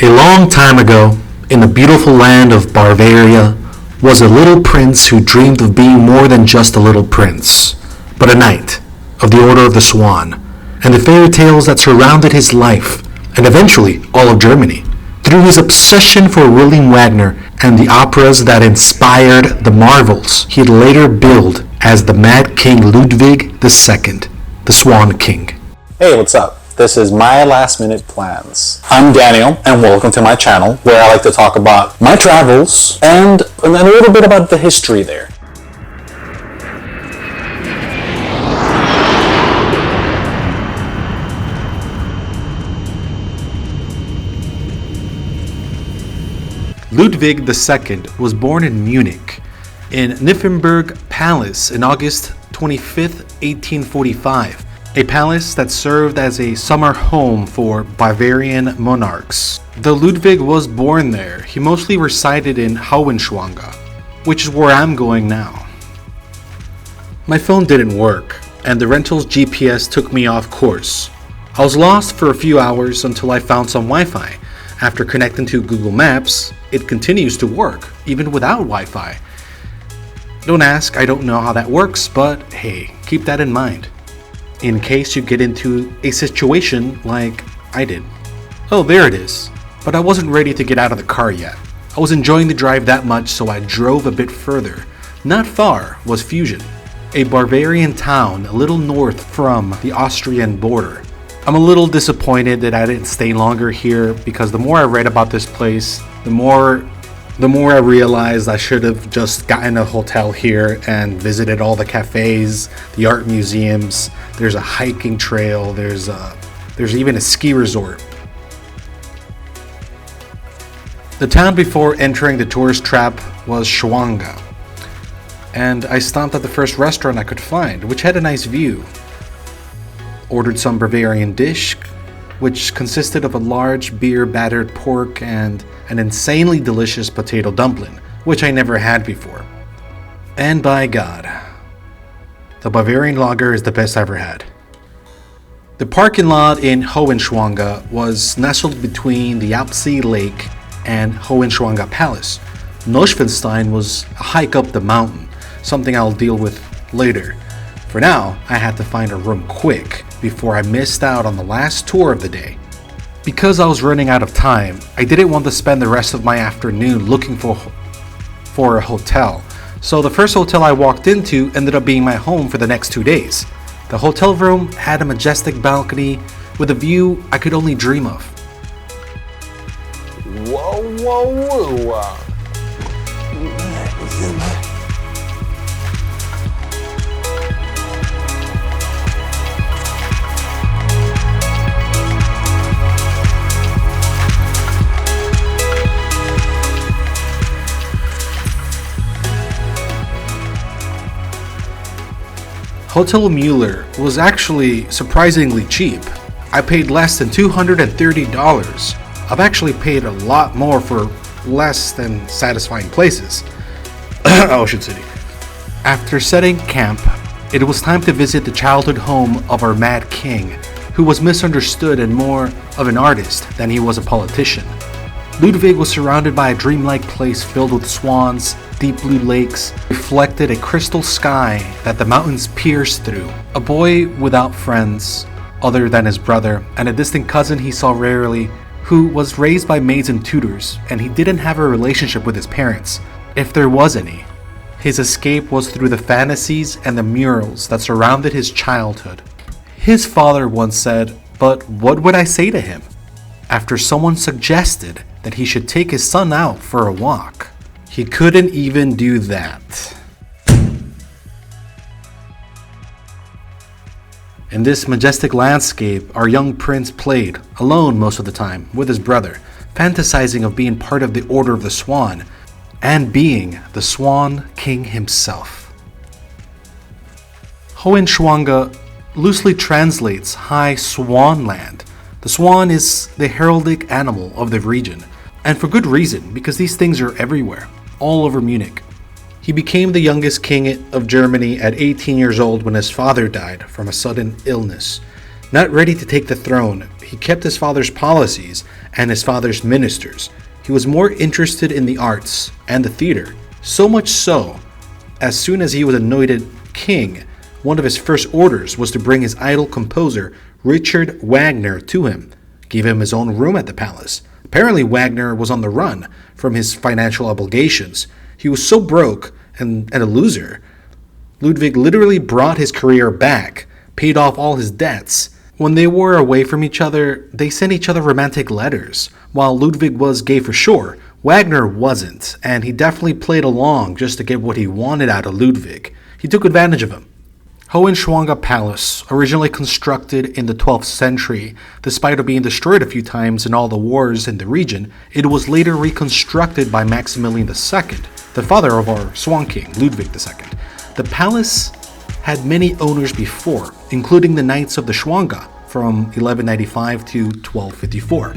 A long time ago, in the beautiful land of Bavaria, was a little prince who dreamed of being more than just a little prince, but a knight of the Order of the Swan, and the fairy tales that surrounded his life, and eventually all of Germany, through his obsession for William Wagner and the operas that inspired the marvels he'd later billed as the Mad King Ludwig II, the Swan King. Hey, what's up? This is My Last Minute Plans. I'm Daniel, and welcome to my channel, where I like to talk about my travels and a little bit about the history there. Ludwig II was born in Munich, in Nymphenburg Palace in August 25, 1845. A palace that served as a summer home for Bavarian monarchs. Though Ludwig was born there, he mostly resided in Hohenschwangau, which is where I'm going now. My phone didn't work, and the rental's GPS took me off course. I was lost for a few hours until I found some Wi-Fi. After connecting to Google Maps, it continues to work, even without Wi-Fi. Don't ask, I don't know how that works, but hey, keep that in mind, in case you get into a situation like I did. Oh, there it is. But I wasn't ready to get out of the car yet. I was enjoying the drive that much, so I drove a bit further. Not far was Fusion, a Bavarian town a little north from the Austrian border. I'm a little disappointed that I didn't stay longer here, because the more I read about this place, the more I realized I should have just gotten a hotel here and visited all the cafes, the art museums. There's a hiking trail, there's even a ski resort. The town before entering the tourist trap was Schwangau, and I stopped at the first restaurant I could find, which had a nice view. Ordered some Bavarian dish, which consisted of a large beer-battered pork and an insanely delicious potato dumpling, which I never had before. And by God, the Bavarian lager is the best I ever had. The parking lot in Hohenschwangau was nestled between the Alpsee Lake and Hohenschwangau Palace. Neuschwanstein was a hike up the mountain, something I'll deal with later. For now, I had to find a room quick before I missed out on the last tour of the day. Because I was running out of time, I didn't want to spend the rest of my afternoon looking for a hotel. So the first hotel I walked into ended up being my home for the next 2 days. The hotel room had a majestic balcony with a view I could only dream of. Whoa, whoa, whoa. Hotel Mueller was actually surprisingly cheap. I paid less than $230. I've actually paid a lot more for less than satisfying places. Ocean City. After setting camp, it was time to visit the childhood home of our Mad King, who was misunderstood and more of an artist than he was a politician. Ludwig was surrounded by a dreamlike place filled with swans, deep blue lakes, reflected a crystal sky that the mountains pierced through. A boy without friends other than his brother and a distant cousin he saw rarely, who was raised by maids and tutors, and he didn't have a relationship with his parents, if there was any. His escape was through the fantasies and the murals that surrounded his childhood. His father once said, "But what would I say to him?" after someone suggested that he should take his son out for a walk. He couldn't even do that. In this majestic landscape, our young prince played, alone most of the time, with his brother, fantasizing of being part of the Order of the Swan, and being the Swan King himself. Hohenschwangau loosely translates High Swanland. The swan is the heraldic animal of the region, and for good reason, because these things are everywhere, all over Munich. He became the youngest king of Germany at 18 years old when his father died from a sudden illness. Not ready to take the throne, he kept his father's policies and his father's ministers. He was more interested in the arts and the theater, so much so, as soon as he was anointed king, one of his first orders was to bring his idol composer Richard Wagner to him, gave him his own room at the palace. Apparently Wagner was on the run from his financial obligations. He was so broke and a loser. Ludwig literally brought his career back, paid off all his debts. When they were away from each other, they sent each other romantic letters. While Ludwig was gay for sure, Wagner wasn't, and he definitely played along just to get what he wanted out of Ludwig. He took advantage of him. Hohenschwangau Palace, originally constructed in the 12th century, despite it being destroyed a few times in all the wars in the region, it was later reconstructed by Maximilian II, the father of our Swan King, Ludwig II. The palace had many owners before, including the Knights of the Schwanga from 1195 to 1254,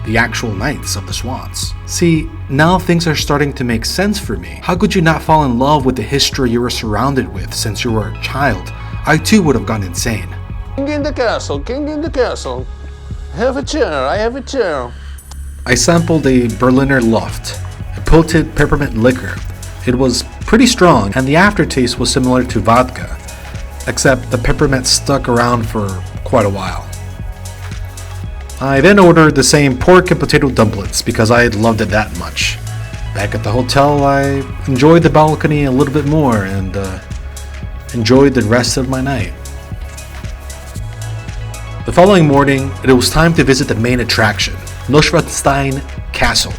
the actual Knights of the Swans. See, now things are starting to make sense for me. How could you not fall in love with the history you were surrounded with since you were a child? I too would have gone insane. King in the castle, king in the castle. Have a chair, I have a chair. I sampled a Berliner Luft, a potent peppermint liquor. It was pretty strong, and the aftertaste was similar to vodka, except the peppermint stuck around for quite a while. I then ordered the same pork and potato dumplings because I loved it that much. Back at the hotel, I enjoyed the balcony a little bit more and enjoyed the rest of my night. The following morning, it was time to visit the main attraction, Neuschwanstein Castle,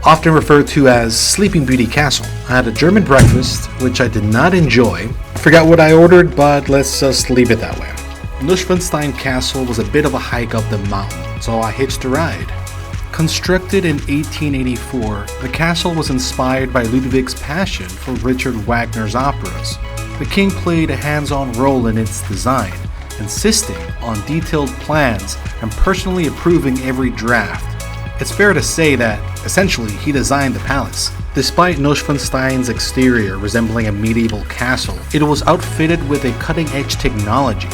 often referred to as Sleeping Beauty Castle. I had a German breakfast, which I did not enjoy. I forgot what I ordered, but let's just leave it that way. Neuschwanstein Castle was a bit of a hike up the mountain, so I hitched a ride. Constructed in 1884, the castle was inspired by Ludwig's passion for Richard Wagner's operas. The king played a hands-on role in its design, insisting on detailed plans and personally approving every draft. It's fair to say that, essentially, he designed the palace. Despite Neuschwanstein's exterior resembling a medieval castle, it was outfitted with a cutting-edge technology.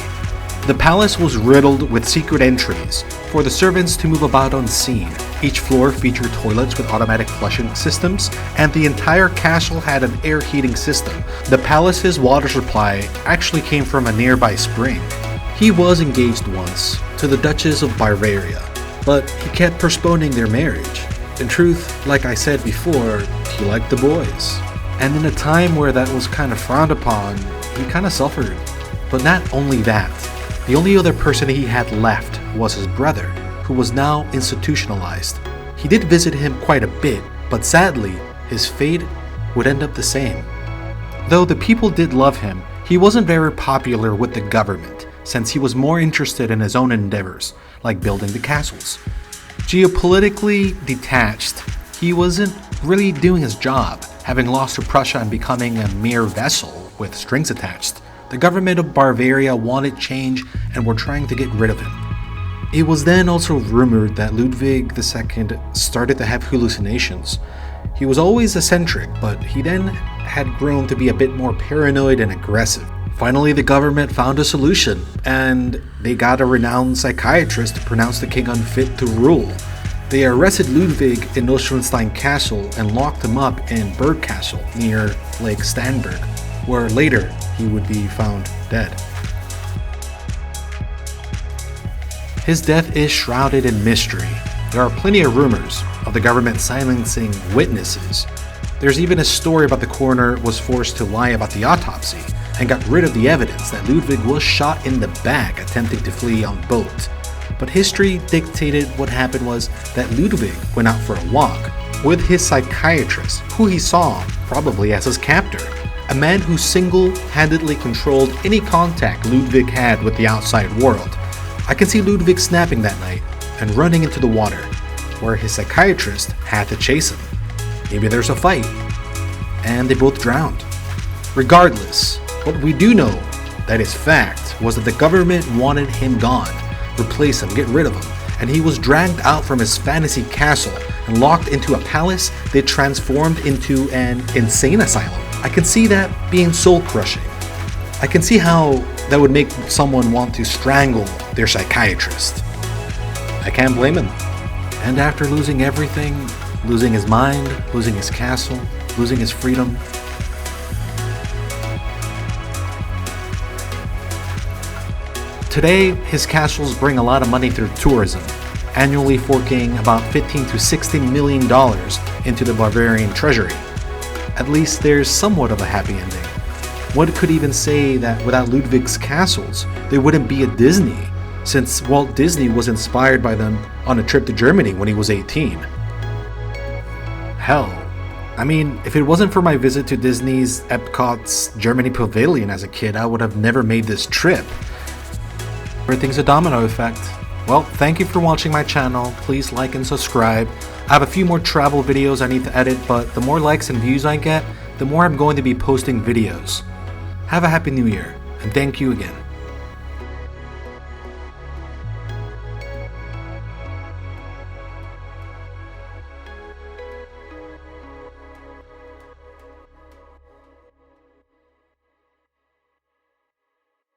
The palace was riddled with secret entries for the servants to move about unseen. Each floor featured toilets with automatic flushing systems, and the entire castle had an air heating system. The palace's water supply actually came from a nearby spring. He was engaged once to the Duchess of Bavaria, but he kept postponing their marriage. In truth, like I said before, he liked the boys. And in a time where that was kind of frowned upon, he kind of suffered. But not only that, the only other person he had left was his brother, who was now institutionalized. He did visit him quite a bit, but sadly, his fate would end up the same. Though the people did love him, he wasn't very popular with the government, since he was more interested in his own endeavors, like building the castles. Geopolitically detached, he wasn't really doing his job, having lost to Prussia and becoming a mere vessel with strings attached. The government of Bavaria wanted change and were trying to get rid of him. It was then also rumored that Ludwig II started to have hallucinations. He was always eccentric, but he then had grown to be a bit more paranoid and aggressive. Finally, the government found a solution, and they got a renowned psychiatrist to pronounce the king unfit to rule. They arrested Ludwig in Neuschwanstein Castle and locked him up in Berg Castle near Lake Starnberg, where later he would be found dead. His death is shrouded in mystery. There are plenty of rumors of the government silencing witnesses. There's even a story about the coroner was forced to lie about the autopsy and got rid of the evidence that Ludwig was shot in the back attempting to flee on boat. But history dictated what happened was that Ludwig went out for a walk with his psychiatrist, who he saw probably as his captor, a man who single-handedly controlled any contact Ludwig had with the outside world. I can see Ludwig snapping that night and running into the water, where his psychiatrist had to chase him. Maybe there's a fight, and they both drowned. Regardless, what we do know that is fact was that the government wanted him gone, replace him, get rid of him, and he was dragged out from his fantasy castle and locked into a palace they transformed into an insane asylum. I can see that being soul-crushing. I can see how that would make someone want to strangle their psychiatrist. I can't blame him. And after losing everything, losing his mind, losing his castle, losing his freedom, today, his castles bring a lot of money through tourism, annually forking about $15 to $60 million into the Bavarian treasury. At least there's somewhat of a happy ending. One could even say that without Ludwig's castles, there wouldn't be a Disney, since Walt Disney was inspired by them on a trip to Germany when he was 18. Hell, I mean, if it wasn't for my visit to Disney's Epcot's Germany Pavilion as a kid, I would have never made this trip. Everything's a domino effect. Well, thank you for watching my channel. Please like and subscribe. I have a few more travel videos I need to edit, but the more likes and views I get, the more I'm going to be posting videos. Have a happy new year, and thank you again.